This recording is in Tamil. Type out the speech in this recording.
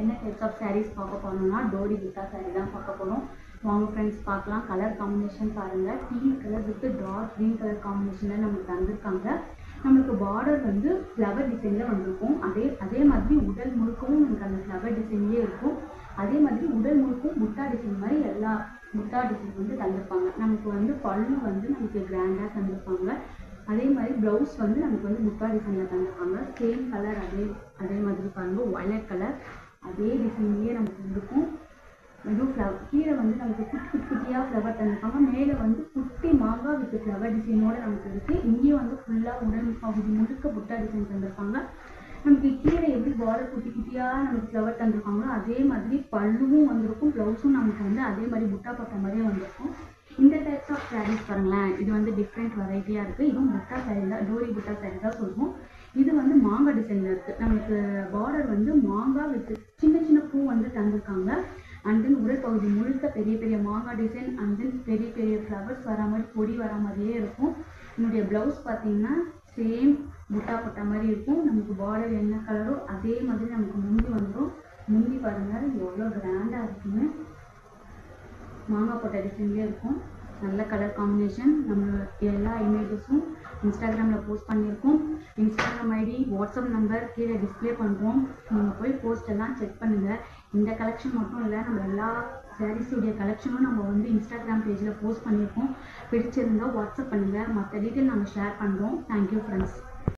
என்ன டைப்ஸ் ஆஃப் சாரீஸ் பார்க்க போனோம்னா டோரி புட்டா சாரீ தான் பார்க்க போகிறோம். வாங்க ஃப்ரெண்ட்ஸ் பார்க்கலாம். கலர் காம்பினேஷன் பாருங்கள். Tea colour with dark green colour காம்பினேஷனில் நமக்கு தந்திருக்காங்க. நம்மளுக்கு பார்டர் வந்து ஃப்ளவர் டிசைனில் வந்திருக்கும். அதே மாதிரி உடல் முழுக்கவும் நமக்கு அந்த ஃப்ளவர் டிசைன்லேயே இருக்கும். அதே மாதிரி உடல் முழுக்கும் முட்டா டிசைன் மாதிரி எல்லா முட்டா டிசைன் வந்து தந்திருப்பாங்க. நமக்கு வந்து பல்லு வந்து நமக்கு கிராண்டாக தந்திருப்பாங்க. அதே மாதிரி ப்ளவுஸ் வந்து நமக்கு வந்து முட்டா டிசைனில் தந்திருப்பாங்க. சேம் கலர் அதே மாதிரி பாருங்கள், வயலட் கலர் அதே டிசைன்லேயே நமக்கு இருக்கும். இதுவும் கீழே வந்து நமக்கு குட்டியாக ஃப்ளவர் தந்திருப்பாங்க. மேலே வந்து குட்டி மாங்காய் வித் ஃப்ளவர் டிசைனோட நமக்கு இருக்குது. இங்கேயும் வந்து ஃபுல்லாக உடல் பகுதி முழுக்க புட்டா டிசைன் தந்திருப்பாங்க. நமக்கு கீழே எப்படி பார்டர் குட்டியாக நமக்கு ஃப்ளவர் தந்திருப்பாங்களோ அதே மாதிரி பல்லுவும் வந்திருக்கும். ப்ளவுஸும் நமக்கு வந்து அதே மாதிரி புட்டா போட்ட மாதிரியே வந்திருக்கும். இந்த டைப்ஸ் ஆஃப் சாரீஸ் பாருங்களேன், இது வந்து டிஃப்ரெண்ட் வெரைட்டியாக இருக்குது. இதுவும் புட்டா சாரீ தான், டோரி புட்டா சாரீ தான் சொல்லுவோம். இது வந்து மாங்காய் டிசைனில் இருக்குது. நமக்கு பார்டர் வந்து மாங்காய் வித் சின்ன சின்ன பூ வந்து தந்திருக்காங்க. அண்ட் தென் உடல் பகுதி முழுக்க பெரிய பெரிய மாங்காய் டிசைன் அண்ட் தென் பெரிய பெரிய ஃப்ளவர்ஸ் வர மாதிரி பொடி வர மாதிரியே இருக்கும். என்னுடைய ப்ளவுஸ் பார்த்தீங்கன்னா சேம் புட்டா போட்ட மாதிரி இருக்கும். நமக்கு பார்டர் என்ன கலரோ அதே மாதிரி நமக்கு முந்தி வந்துடும். முந்தி பாருங்கள் எவ்வளோ கிராண்டாக இருக்குன்னு, மாங்காய் போட்ட டிசைன்லேயே இருக்கும். நல்ல கலர் காம்பினேஷன். நம்ம எல்லா இமேஜஸும் இன்ஸ்டாகிராமில் போஸ்ட் பண்ணியிருக்கோம். இன்ஸ்டாகிராம் ஐடி, வாட்ஸ்அப் நம்பர் கீழே டிஸ்பிளே பண்ணுறோம். நீங்கள் போய் போஸ்ட் எல்லாம் செக் பண்ணுங்கள். இந்த கலெக்ஷன் மட்டும் இல்லை, நம்ம எல்லா சாரீஸுடைய கலெக்ஷனும் நம்ம வந்து இன்ஸ்டாகிராம் பேஜில் போஸ்ட் பண்ணியிருக்கோம். பிடிச்சிருந்தால் வாட்ஸ்அப் பண்ணுங்கள். மற்ற டீட்டெயில் நாங்கள் ஷேர் பண்ணுறோம். Thank you friends.